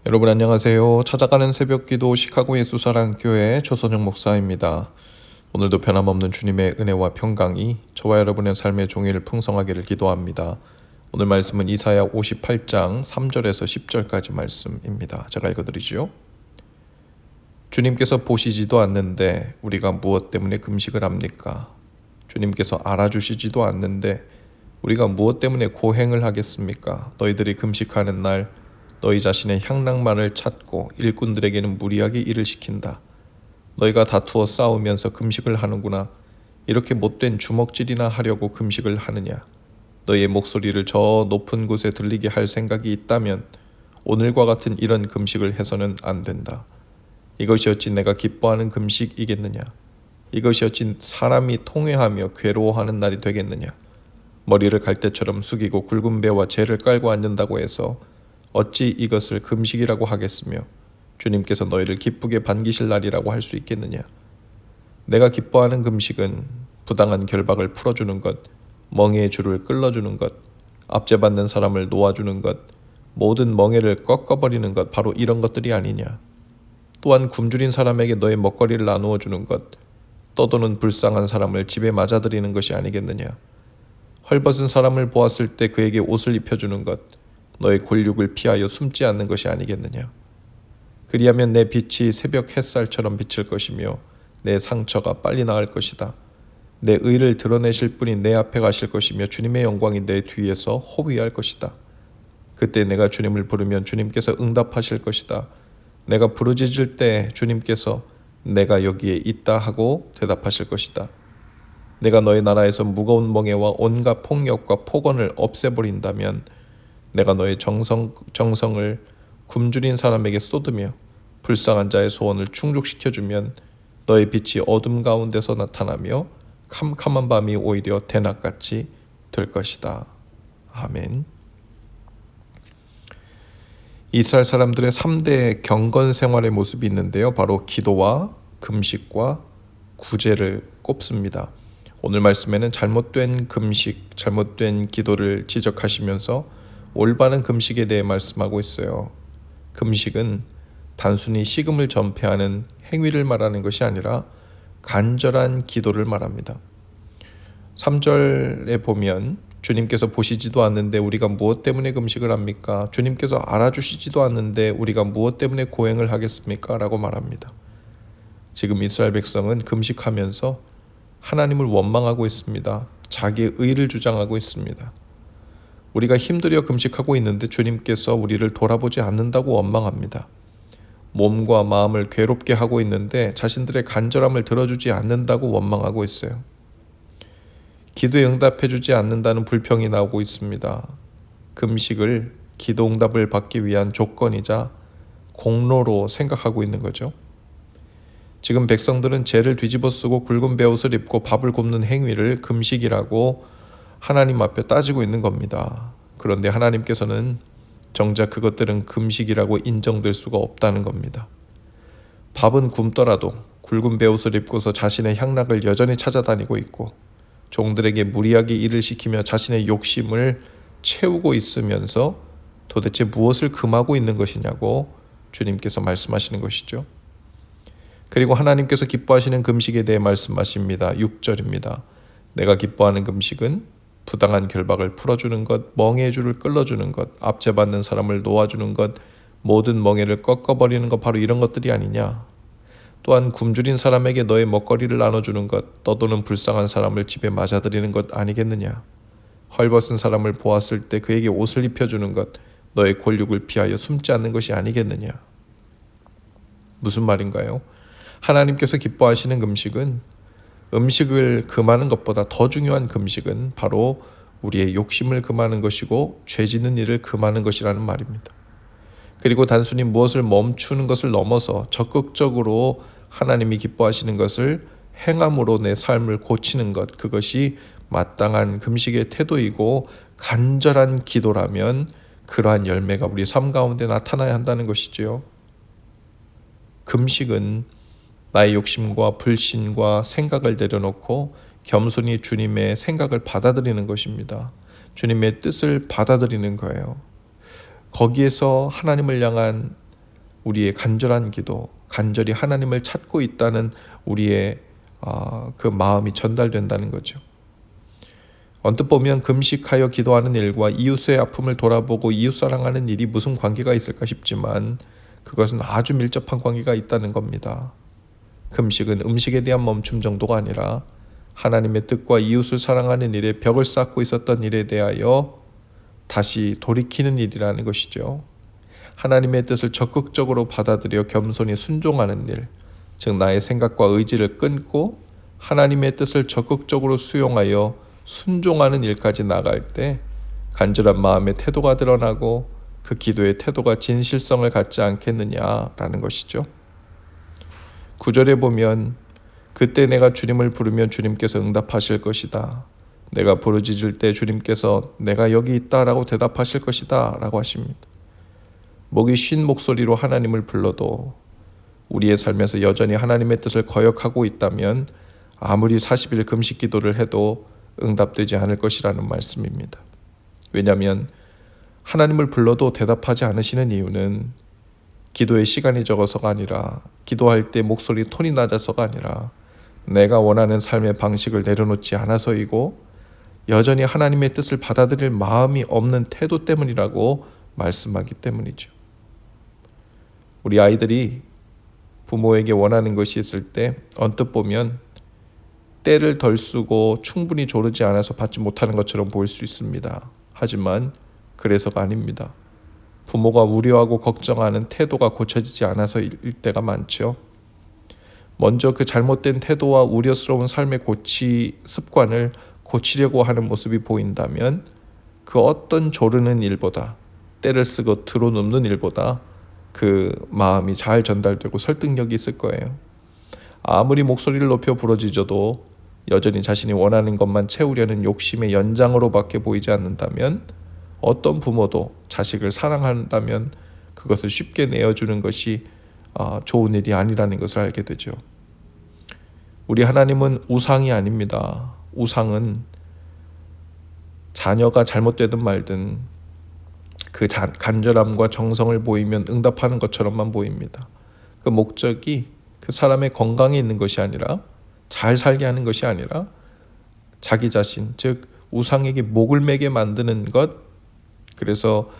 여러분 안녕하세요. 찾아가는 새벽기도 시카고 예수사랑교회 조선영 목사입니다. 오늘도 변함없는 주님의 은혜와 평강이 저와 여러분의 삶의 종일 풍성하기를 기도합니다. 오늘 말씀은 이사야 58장 3절에서 10절까지 말씀입니다. 제가 읽어드리죠. 주님께서 보시지도 않는데 우리가 무엇 때문에 금식을 합니까? 주님께서 알아주시지도 않는데 우리가 무엇 때문에 고행을 하겠습니까? 너희들이 금식하는 날 너희 자신의 향락만을 찾고 일꾼들에게는 무리하게 일을 시킨다. 너희가 다투어 싸우면서 금식을 하는구나. 이렇게 못된 주먹질이나 하려고 금식을 하느냐. 너희의 목소리를 저 높은 곳에 들리게 할 생각이 있다면 오늘과 같은 이런 금식을 해서는 안 된다. 이것이 어찌 내가 기뻐하는 금식이겠느냐. 이것이 어찌 사람이 통회하며 괴로워하는 날이 되겠느냐. 머리를 갈대처럼 숙이고 굵은 배와 재를 깔고 앉는다고 해서 어찌 이것을 금식이라고 하겠으며 주님께서 너희를 기쁘게 반기실 날이라고 할 수 있겠느냐. 내가 기뻐하는 금식은 부당한 결박을 풀어주는 것, 멍에의 줄을 끌어주는 것, 압제받는 사람을 놓아주는 것, 모든 멍에를 꺾어버리는 것, 바로 이런 것들이 아니냐. 또한 굶주린 사람에게 너의 먹거리를 나누어 주는 것, 떠도는 불쌍한 사람을 집에 맞아들이는 것이 아니겠느냐. 헐벗은 사람을 보았을 때 그에게 옷을 입혀주는 것, 너의 골육을 피하여 숨지 않는 것이 아니겠느냐. 그리하면 내 빛이 새벽 햇살처럼 비칠 것이며 내 상처가 빨리 나을 것이다. 내 의를 드러내실 분이 내 앞에 가실 것이며 주님의 영광이 내 뒤에서 호위할 것이다. 그때 내가 주님을 부르면 주님께서 응답하실 것이다. 내가 부르짖을 때 주님께서 내가 여기에 있다 하고 대답하실 것이다. 내가 너의 나라에서 무거운 멍에와 온갖 폭력과 폭언을 없애버린다면 내가 너의 정성을 굶주린 사람에게 쏟으며 불쌍한 자의 소원을 충족시켜주면 너의 빛이 어둠 가운데서 나타나며 캄캄한 밤이 오히려 대낮같이 될 것이다. 아멘. 이스라엘 사람들의 3대 경건 생활의 모습이 있는데요. 바로 기도와 금식과 구제를 꼽습니다. 오늘 말씀에는 잘못된 금식, 잘못된 기도를 지적하시면서 올바른 금식에 대해 말씀하고 있어요. 금식은 단순히 식음을 전폐하는 행위를 말하는 것이 아니라 간절한 기도를 말합니다. 3절에 보면 주님께서 보시지도 않는데 우리가 무엇 때문에 금식을 합니까? 주님께서 알아주시지도 않는데 우리가 무엇 때문에 고행을 하겠습니까? 라고 말합니다. 지금 이스라엘 백성은 금식하면서 하나님을 원망하고 있습니다. 자기의 의를 주장하고 있습니다. 우리가 힘들여 금식하고 있는데 주님께서 우리를 돌아보지 않는다고 원망합니다. 몸과 마음을 괴롭게 하고 있는데 자신들의 간절함을 들어주지 않는다고 원망하고 있어요. 기도에 응답해주지 않는다는 불평이 나오고 있습니다. 금식을 기도 응답을 받기 위한 조건이자 공로로 생각하고 있는 거죠. 지금 백성들은 재를 뒤집어 쓰고 굵은 베옷을 입고 밥을 굽는 행위를 금식이라고 하나님 앞에 따지고 있는 겁니다. 그런데 하나님께서는 정작 그것들은 금식이라고 인정될 수가 없다는 겁니다. 밥은 굶더라도 굵은 베옷을 입고서 자신의 향락을 여전히 찾아다니고 있고 종들에게 무리하게 일을 시키며 자신의 욕심을 채우고 있으면서 도대체 무엇을 금하고 있는 것이냐고 주님께서 말씀하시는 것이죠. 그리고 하나님께서 기뻐하시는 금식에 대해 말씀하십니다. 6절입니다. 내가 기뻐하는 금식은 부당한 결박을 풀어주는 것, 멍에의 줄을 끌어주는 것, 압제받는 사람을 놓아주는 것, 모든 멍에를 꺾어버리는 것, 바로 이런 것들이 아니냐. 또한 굶주린 사람에게 너의 먹거리를 나눠주는 것, 떠도는 불쌍한 사람을 집에 맞아들이는 것 아니겠느냐. 헐벗은 사람을 보았을 때 그에게 옷을 입혀주는 것, 너의 골육을 피하여 숨지 않는 것이 아니겠느냐. 무슨 말인가요? 하나님께서 기뻐하시는 금식은 음식을 금하는 것보다 더 중요한 금식은 바로 우리의 욕심을 금하는 것이고 죄 짓는 일을 금하는 것이라는 말입니다. 그리고 단순히 무엇을 멈추는 것을 넘어서 적극적으로 하나님이 기뻐하시는 것을 행함으로 내 삶을 고치는 것, 그것이 마땅한 금식의 태도이고 간절한 기도라면 그러한 열매가 우리 삶 가운데 나타나야 한다는 것이지요. 금식은 나의 욕심과 불신과 생각을 내려놓고 겸손히 주님의 생각을 받아들이는 것입니다. 주님의 뜻을 받아들이는 거예요. 거기에서 하나님을 향한 우리의 간절한 기도, 간절히 하나님을 찾고 있다는 우리의 그 마음이 전달된다는 거죠. 언뜻 보면 금식하여 기도하는 일과 이웃의 아픔을 돌아보고 이웃 사랑하는 일이 무슨 관계가 있을까 싶지만 그것은 아주 밀접한 관계가 있다는 겁니다. 금식은 음식에 대한 멈춤 정도가 아니라 하나님의 뜻과 이웃을 사랑하는 일에 벽을 쌓고 있었던 일에 대하여 다시 돌이키는 일이라는 것이죠. 하나님의 뜻을 적극적으로 받아들여 겸손히 순종하는 일, 즉 나의 생각과 의지를 끊고 하나님의 뜻을 적극적으로 수용하여 순종하는 일까지 나갈 때 간절한 마음의 태도가 드러나고 그 기도의 태도가 진실성을 갖지 않겠느냐라는 것이죠. 9절에 보면 그때 내가 주님을 부르면 주님께서 응답하실 것이다. 내가 부르짖을 때 주님께서 내가 여기 있다라고 대답하실 것이다 라고 하십니다. 목이 쉰 목소리로 하나님을 불러도 우리의 삶에서 여전히 하나님의 뜻을 거역하고 있다면 아무리 40일 금식 기도를 해도 응답되지 않을 것이라는 말씀입니다. 왜냐하면 하나님을 불러도 대답하지 않으시는 이유는 기도의 시간이 적어서가 아니라 기도할 때 목소리 톤이 낮아서가 아니라 내가 원하는 삶의 방식을 내려놓지 않아서이고 여전히 하나님의 뜻을 받아들일 마음이 없는 태도 때문이라고 말씀하기 때문이죠. 우리 아이들이 부모에게 원하는 것이 있을 때 언뜻 보면 때를 덜 쓰고 충분히 조르지 않아서 받지 못하는 것처럼 보일 수 있습니다. 하지만 그래서가 아닙니다. 부모가 우려하고 걱정하는 태도가 고쳐지지 않아서일 때가 많죠. 먼저 그 잘못된 태도와 우려스러운 삶의 습관을 고치려고 하는 모습이 보인다면 그 어떤 조르는 일보다 때를 쓰고 들어눕는 일보다 그 마음이 잘 전달되고 설득력이 있을 거예요. 아무리 목소리를 높여 부르짖어도 여전히 자신이 원하는 것만 채우려는 욕심의 연장으로밖에 보이지 않는다면 어떤 부모도 자식을 사랑한다면 그것을 쉽게 내어주는 것이 좋은 일이 아니라는 것을 알게 되죠. 우리 하나님은 우상이 아닙니다. 우상은 자녀가 잘못되든 말든 그 간절함과 정성을 보이면 응답하는 것처럼만 보입니다. 그 목적이 그 사람의 건강에 있는 것이 아니라 잘 살게 하는 것이 아니라 자기 자신, 즉 우상에게 목을 매게 만드는 것, 그래서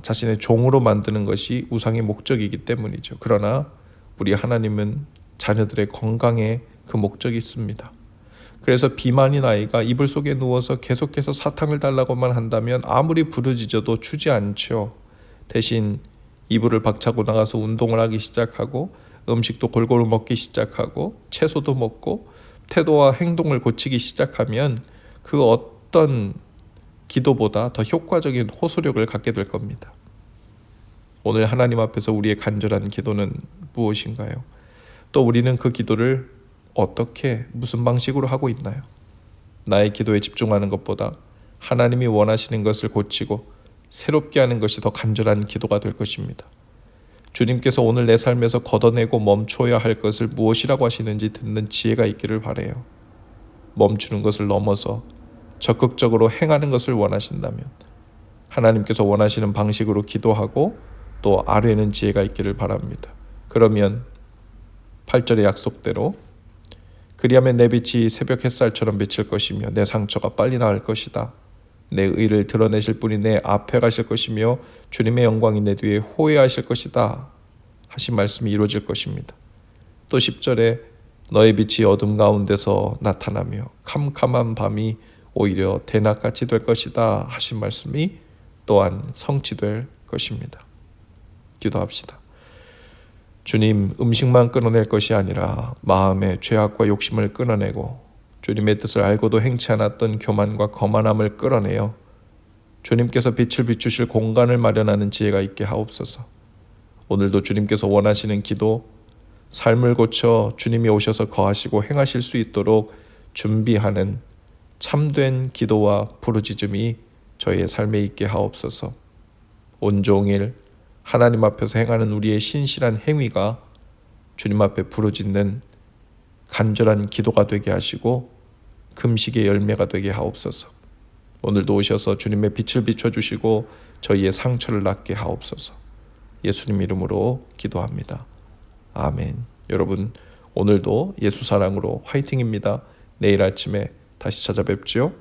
자신의 종으로 만드는 것이 우상의 목적이기 때문이죠. 그러나 우리 하나님은 자녀들의 건강에 그 목적이 있습니다. 그래서 비만인 아이가 이불 속에 누워서 계속해서 사탕을 달라고만 한다면 아무리 부르짖어도 주지 않죠. 대신 이불을 박차고 나가서 운동을 하기 시작하고 음식도 골고루 먹기 시작하고 채소도 먹고 태도와 행동을 고치기 시작하면 그 어떤 기도보다 더 효과적인 호소력을 갖게 될 겁니다. 오늘 하나님 앞에서 우리의 간절한 기도는 무엇인가요? 또 우리는 그 기도를 어떻게 무슨 방식으로 하고 있나요? 나의 기도에 집중하는 것보다 하나님이 원하시는 것을 고치고 새롭게 하는 것이 더 간절한 기도가 될 것입니다. 주님께서 오늘 내 삶에서 걷어내고 멈춰야 할 것을 무엇이라고 하시는지 듣는 지혜가 있기를 바라요. 멈추는 것을 넘어서 적극적으로 행하는 것을 원하신다면 하나님께서 원하시는 방식으로 기도하고 또 아뢰는 지혜가 있기를 바랍니다. 그러면 8절의 약속대로 그리하면 내 빛이 새벽 햇살처럼 비칠 것이며 내 상처가 빨리 나을 것이다. 내 의를 드러내실 분이 내 앞에 가실 것이며 주님의 영광이 내 뒤에 호해하실 것이다 하신 말씀이 이루어질 것입니다. 또 10절에 너의 빛이 어둠 가운데서 나타나며 캄캄한 밤이 오히려 대낮같이 될 것이다 하신 말씀이 또한 성취될 것입니다. 기도합시다. 주님, 음식만 끊어낼 것이 아니라 마음의 죄악과 욕심을 끊어내고 주님의 뜻을 알고도 행치 않았던 교만과 거만함을 끌어내어 주님께서 빛을 비추실 공간을 마련하는 지혜가 있게 하옵소서. 오늘도 주님께서 원하시는 기도, 삶을 고쳐 주님이 오셔서 거하시고 행하실 수 있도록 준비하는 참된 기도와 부르짖음이 저희의 삶에 있게 하옵소서. 온종일 하나님 앞에서 행하는 우리의 신실한 행위가 주님 앞에 부르짖는 간절한 기도가 되게 하시고 금식의 열매가 되게 하옵소서. 오늘도 오셔서 주님의 빛을 비춰주시고 저희의 상처를 낫게 하옵소서. 예수님 이름으로 기도합니다. 아멘. 여러분 오늘도 예수 사랑으로 화이팅입니다. 내일 아침에 다시 찾아뵙죠.